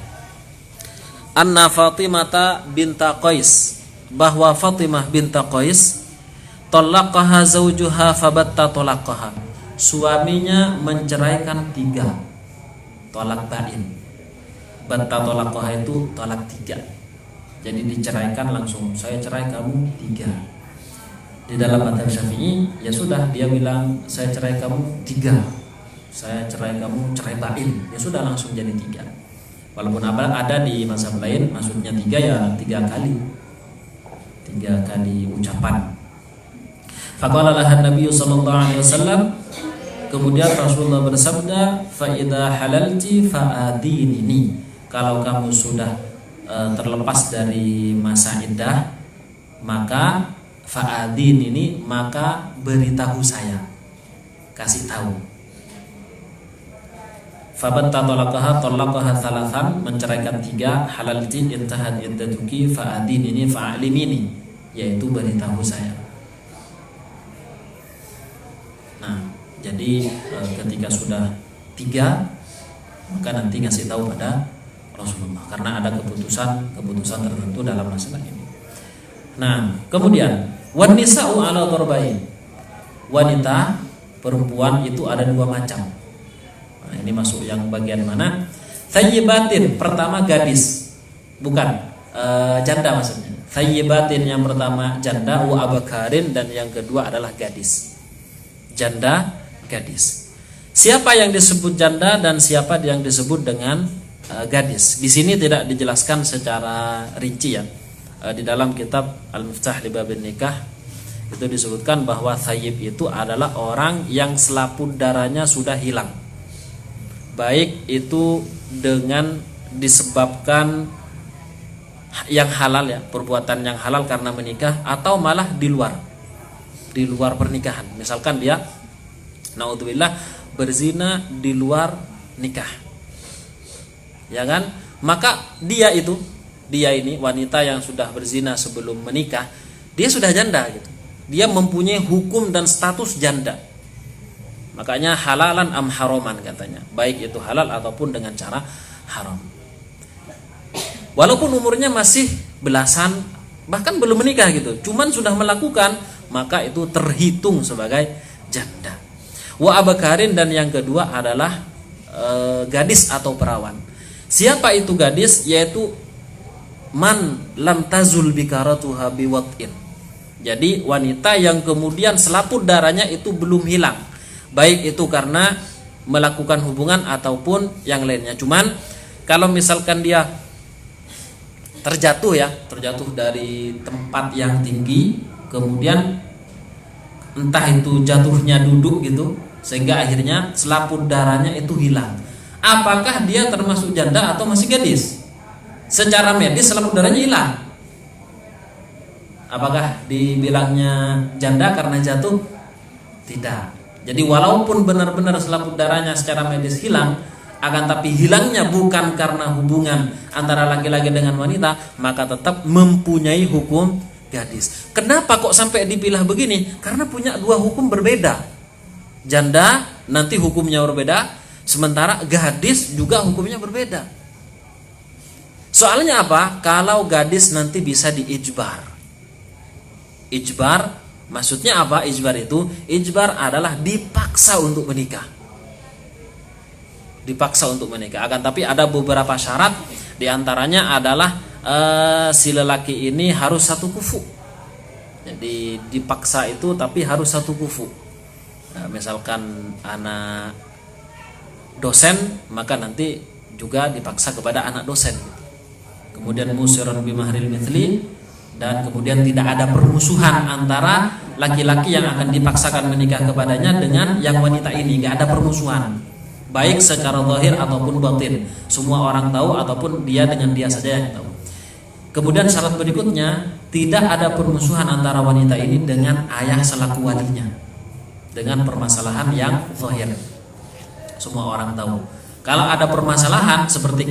anna Fatimata binta Qais, bahwa Fatimah binta Qais, talaqaha zawjuha fabatta talaqaha, suaminya menceraikan 3, tolak bain. Batta talaqaha itu tolak 3. Jadi diceraikan langsung, saya cerai kamu 3. Di dalam mazhab Syafi'i, ya sudah, dia bilang saya cerai kamu 3, saya cerai kamu, cerai bain, ya sudah langsung jadi 3. Walaupun ada di mazhab lain maksudnya 3 ya 3 kali, 3 kali ucapan. Faqala lahan Nabi sallallahu alaihi wasallam, kemudian Rasulullah bersabda, fa idza halalti fa'adinini, kalau kamu sudah terlepas dari masa iddah, maka fa'adinini, maka beritahu saya, kasih tahu. Fabatta talaqaha thalathan, menceraikan 3, halalti intahat iddatuki fa'adinini fa'alimini, yaitu beritahu saya. Nah, jadi ketika sudah 3, maka nanti ngasih tahu pada Rasulullah, karena ada keputusan tertentu dalam masalah ini. Nah, kemudian wan nisa'u ala darbain, wanita, perempuan itu ada 2 macam. Nah, ini masuk yang bagian mana? Thayyibatin, pertama gadis, bukan janda maksudnya. Thayyibatin yang pertama janda, wa abakarin, dan yang kedua adalah gadis. Janda, gadis. Siapa yang disebut janda dan siapa yang disebut dengan gadis? Di sini tidak dijelaskan secara rinci ya. Di dalam kitab Al-Miftah li Babin Nikah itu disebutkan bahwa thayyib itu adalah orang yang selaput darahnya sudah hilang, baik itu dengan disebabkan yang halal ya, perbuatan yang halal karena menikah, atau malah di luar pernikahan. Misalkan dia naudzubillah berzina di luar nikah, ya kan? Maka dia ini wanita yang sudah berzina sebelum menikah, dia sudah janda gitu. Dia mempunyai hukum dan status janda. Makanya halalan am haroman katanya, baik itu halal ataupun dengan cara haram. Walaupun umurnya masih belasan, bahkan belum menikah gitu, cuman sudah melakukan, maka itu terhitung sebagai janda. Wa abakarin, dan yang kedua adalah gadis atau perawan. Siapa itu gadis? Yaitu man lam tazul bikaratuha biwat'in. Jadi wanita yang kemudian selaput darahnya itu belum hilang, baik itu karena melakukan hubungan ataupun yang lainnya. Cuman kalau misalkan dia terjatuh dari tempat yang tinggi, kemudian entah itu jatuhnya duduk gitu, sehingga akhirnya selaput darahnya itu hilang. Apakah dia termasuk janda atau masih gadis? Secara medis selaput darahnya hilang. Apakah dibilangnya janda karena jatuh? Tidak. Jadi walaupun benar-benar selaput darahnya secara medis hilang, akan tapi hilangnya bukan karena hubungan antara laki-laki dengan wanita, maka tetap mempunyai hukum gadis. Kenapa kok sampai dipilah begini? Karena punya dua hukum berbeda. Janda nanti hukumnya berbeda, sementara gadis juga hukumnya berbeda. Soalnya apa? Kalau gadis nanti bisa diijbar. Ijbar maksudnya apa? Ijbar itu, ijbar adalah dipaksa untuk menikah. Dipaksa untuk menikah. Akan tapi ada beberapa syarat, diantaranya adalah si lelaki ini harus satu kufu. Jadi dipaksa itu tapi harus satu kufu. Nah, misalkan anak dosen, maka nanti juga dipaksa kepada anak dosen. Kemudian musiran bimahril mithli, dan kemudian tidak ada permusuhan antara laki-laki yang akan dipaksakan menikah kepadanya dengan yang wanita ini. Tidak ada permusuhan, baik secara zahir ataupun batin. Semua orang tahu ataupun dia dengan dia saja yang tahu. Kemudian syarat berikutnya, tidak ada permusuhan antara wanita ini dengan ayah selaku walinya dengan permasalahan yang zahir. Semua orang tahu. Kalau ada permasalahan seperti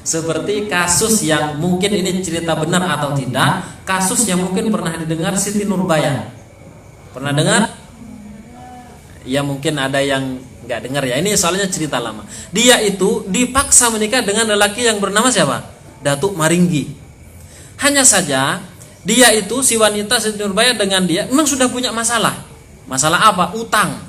seperti kasus yang mungkin ini cerita benar atau tidak, kasus yang mungkin pernah didengar Siti Nurbaya. Pernah dengar? Ya mungkin ada yang nggak dengar ya. Ini soalnya cerita lama. Dia itu dipaksa menikah dengan lelaki yang bernama siapa? Datuk Maringgi. Hanya saja dia itu, si wanita Siti Nurbaya dengan dia memang sudah punya masalah. Masalah apa? Utang.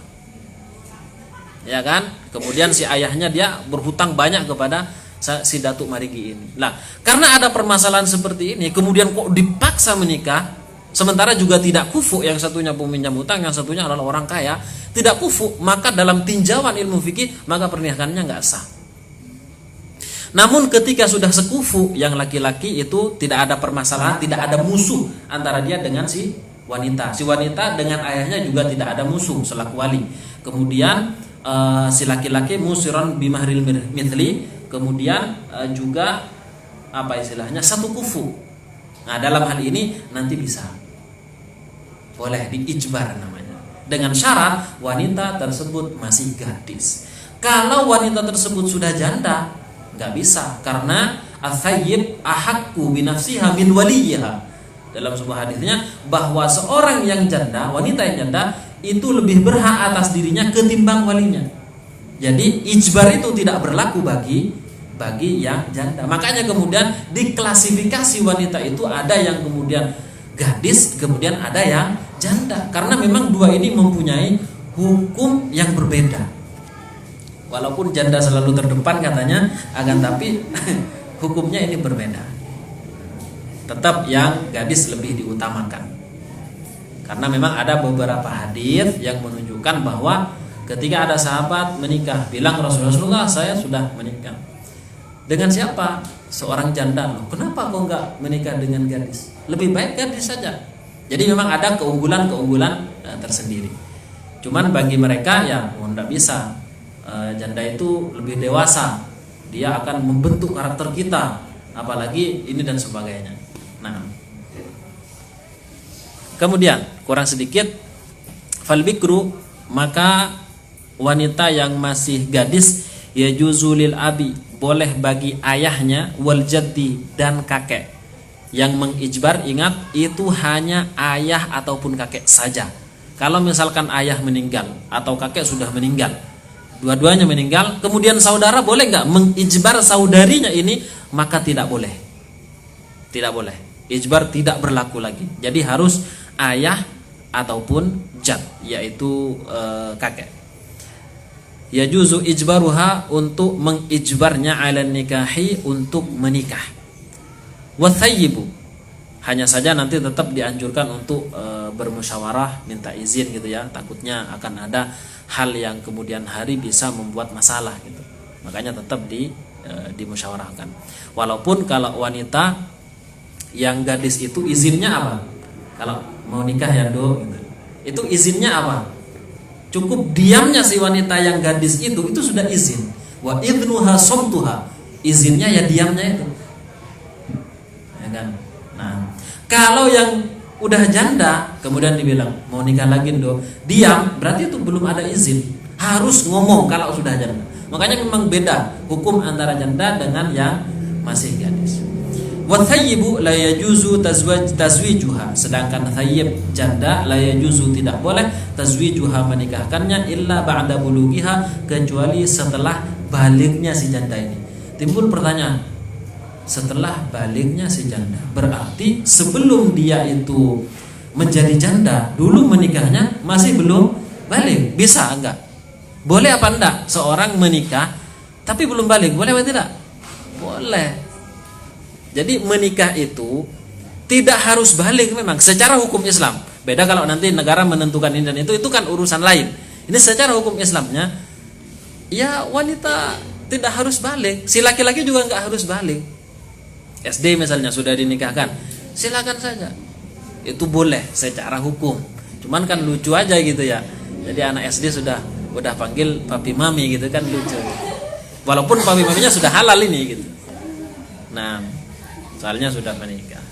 Ya kan? Kemudian si ayahnya dia berhutang banyak kepada si Datuk Maringgi ini. Nah, karena ada permasalahan seperti ini, kemudian kok dipaksa menikah, sementara juga tidak kufu, yang satunya peminjam hutang, yang satunya adalah orang kaya, tidak kufu, maka dalam tinjauan ilmu fikih, maka pernikahannya nggak sah. Namun ketika sudah sekufu, yang laki-laki itu tidak ada permasalahan, tidak ada musuh antara dia dengan si wanita. Si wanita dengan ayahnya juga tidak ada musuh selaku wali. Kemudian si laki-laki musiran bimahril mithli, kemudian juga apa istilahnya, satu kufu. Nah, dalam hal ini nanti bisa boleh diijbar namanya, dengan syarat wanita tersebut masih gadis. Kalau wanita tersebut sudah janda, nggak bisa, karena athayyib ahakku binafsiha min waliyiha. Dalam sebuah hadisnya bahwa seorang yang janda, wanita yang janda itu lebih berhak atas dirinya ketimbang walinya. Jadi ijbar itu tidak berlaku bagi yang janda. Makanya kemudian diklasifikasi wanita itu ada yang kemudian gadis, kemudian ada yang janda, karena memang dua ini mempunyai hukum yang berbeda. Walaupun janda selalu terdepan katanya, akan tapi hukumnya ini berbeda. Tetap yang gadis lebih diutamakan. Karena memang ada beberapa hadis yang menunjukkan bahwa ketika ada sahabat menikah, bilang Rasulullah, saya sudah menikah. Dengan siapa? Seorang janda. Loh, kenapa kok enggak menikah dengan gadis? Lebih baik gadis saja. Jadi memang ada keunggulan-keunggulan tersendiri. Cuman bagi mereka ya enggak bisa. Janda itu lebih dewasa, dia akan membentuk karakter kita, apalagi ini dan sebagainya. Nah, kemudian kurang sedikit, fal bikru, maka wanita yang masih gadis, yajuzulil abi, boleh bagi ayahnya, wal jaddi, dan kakek. Yang mengijbar, ingat, itu hanya ayah ataupun kakek saja. Kalau misalkan ayah meninggal atau kakek sudah meninggal, dua-duanya meninggal, kemudian saudara boleh nggak mengijbar saudarinya ini? Maka tidak boleh. Tidak boleh. Ijbar tidak berlaku lagi. Jadi harus ayah ataupun jad, yaitu kakek. yajuzu ijbaruha, untuk mengijbarnya, ala nikahi, untuk menikah. Wa thayyibu, hanya saja nanti tetap dianjurkan untuk bermusyawarah, minta izin gitu ya, takutnya akan ada hal yang kemudian hari bisa membuat masalah gitu. Makanya tetap dimusyawarahkan. Walaupun kalau wanita yang gadis itu izinnya apa? Kalau mau nikah ya do gitu. Itu izinnya apa? Cukup diamnya si wanita yang gadis itu sudah izin. Wa idnuha somtuha, izinnya ya diamnya itu. Ya kan? Nah, kalau yang udah janda kemudian dibilang mau nikah lagi do, diam, berarti itu belum ada izin. Harus ngomong kalau sudah janda. Makanya memang beda hukum antara janda dengan yang masih gadis. Wa thayyibu la yajuzu tazwijuha, sedangkan thayyib janda la yajuzu, tidak boleh tazwijuha, menikahkannya, illa ba'da bulughiha, kecuali setelah balignya si janda ini. Timbul pertanyaan, setelah balignya si janda, berarti sebelum dia itu menjadi janda dulu menikahnya masih belum balig, bisa enggak? Boleh apa enggak seorang menikah tapi belum balig, boleh atau tidak? Boleh. Jadi menikah itu tidak harus balig memang secara hukum Islam. Beda kalau nanti negara menentukan ini dan itu kan urusan lain. Ini secara hukum Islamnya, ya wanita tidak harus balig, si laki-laki juga enggak harus balig. SD misalnya sudah dinikahkan, silakan saja, itu boleh secara hukum. Cuman kan lucu aja gitu ya. Jadi anak SD udah panggil papi mami gitu kan, lucu. Walaupun papi maminya sudah halal ini gitu. Nah, soalnya sudah menikah.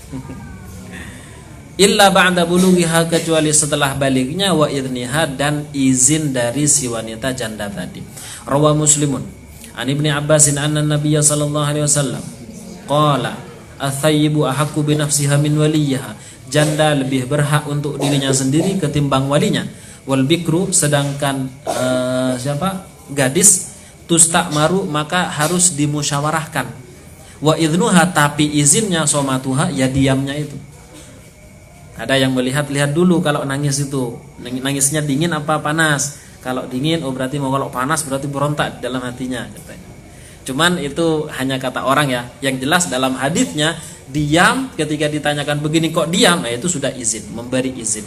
Illa ba'da bulughiha, kecuali setelah balignya, wa idniha, dan izin dari si wanita janda tadi. Rawa Muslimun an Ibnu Abbasin anna Nabiyya sallallahu alaihi wasallam qala athayyibu ahaqqu bi nafsiha min waliyiha, janda lebih berhak untuk dirinya sendiri ketimbang walinya. Wal bikru, sedangkan gadis, tusta'maru, maka harus dimusyawarahkan. Wa idnuha, tapi izinnya, somatuha, ya diamnya itu. Ada yang melihat-lihat dulu kalau nangis itu, nangisnya dingin apa panas. Kalau dingin, oh berarti mau, kalau panas berarti berontak dalam hatinya katanya. Cuman itu hanya kata orang ya. Yang jelas dalam hadisnya diam, ketika ditanyakan begini kok diam, itu sudah izin, memberi izin.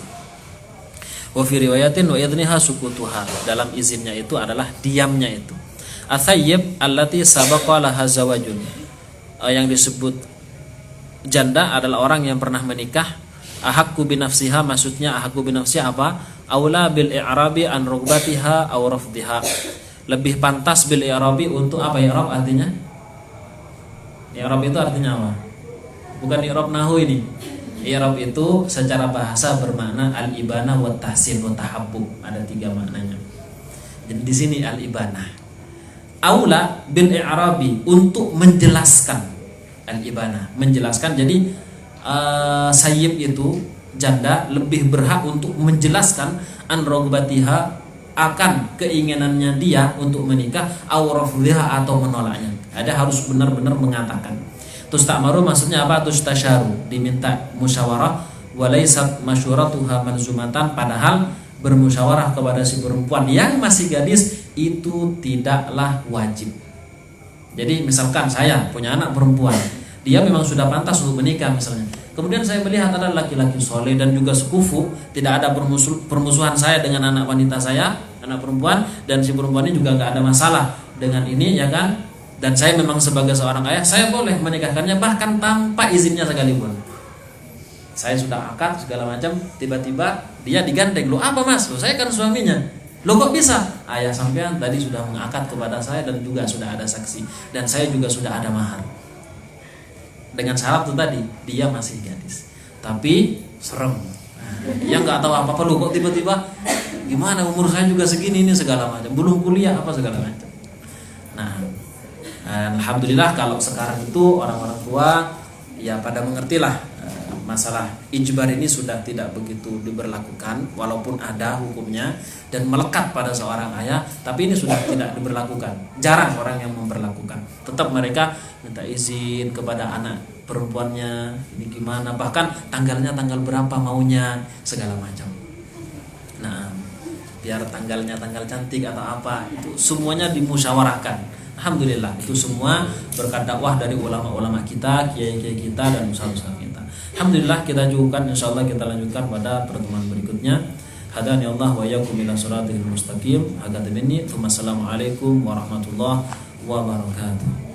Wa fi riwayatin wa idniha sukutuha, dalam izinnya itu adalah diamnya itu. Athayyib allati sabaqa laha zawajun, yang disebut janda adalah orang yang pernah menikah. Ahaqqu bi nafsiha, maksudnya ahaqqu bi nafsiha apa? Aula bil i'rabi an rugbatiha aw rafdiha, lebih pantas bil i'rabi, untuk apa i'rab artinya? I'rab itu artinya apa? Bukan i'rab nahwu ini. I'rab itu secara bahasa bermakna al-ibanah wa tahsin wa tahabbub, ada 3 maknanya. Jadi di sini al-ibanah. Aula bil i'rabi, untuk menjelaskan. Al-ibanah, menjelaskan. Jadi sayyib itu janda lebih berhak untuk menjelaskan an ragbatiha, akan keinginannya dia untuk menikah, aw rafdhiha, atau menolaknya. Ada harus benar-benar mengatakan. Tusta'maru maksudnya apa? Tustasyaru, diminta musyawarah. Walaysat masyuratuha manzumatan, padahal bermusyawarah kepada si perempuan yang masih gadis itu tidaklah wajib. Jadi misalkan saya punya anak perempuan, dia memang sudah pantas untuk menikah misalnya. Kemudian saya melihat ada laki-laki soleh dan juga sekufu, tidak ada permusuhan saya dengan anak wanita saya, anak perempuan, dan si perempuan ini juga nggak ada masalah dengan ini, ya kan? Dan saya memang sebagai seorang ayah, saya boleh menikahkannya bahkan tanpa izinnya sekalipun. Saya sudah akad segala macam, tiba-tiba dia digandeng. Loh apa mas? Loh saya kan suaminya. Loh kok bisa? Ayah sampean tadi sudah mengakad kepada saya dan juga sudah ada saksi, dan saya juga sudah ada mahar. Dengan syarat itu tadi, dia masih gadis. Tapi serem. Dia nggak tahu apa-apa. Loh kok tiba-tiba gimana, umur saya juga segini ini segala macam, belum kuliah apa segala macam. Nah, alhamdulillah kalau sekarang itu orang-orang tua ya pada mengertilah masalah ijbar ini sudah tidak begitu diberlakukan, walaupun ada hukumnya dan melekat pada seorang ayah, tapi ini sudah tidak diberlakukan. Jarang orang yang memberlakukan. Tetap mereka minta izin kepada anak perempuannya, ini gimana, bahkan tanggalnya tanggal berapa maunya, segala macam. Nah, biar tanggalnya tanggal cantik atau apa, itu semuanya dimusyawarahkan. Alhamdulillah itu semua berkat dakwah dari ulama-ulama kita, kiai-kiai kita dan usaha-usaha kita. Alhamdulillah kita cukupkan, insyaallah kita lanjutkan pada pertemuan berikutnya. Hadani Allah wa iyyakum ila shiratal mustaqim. Assalamualaikum warahmatullahi wabarakatuh.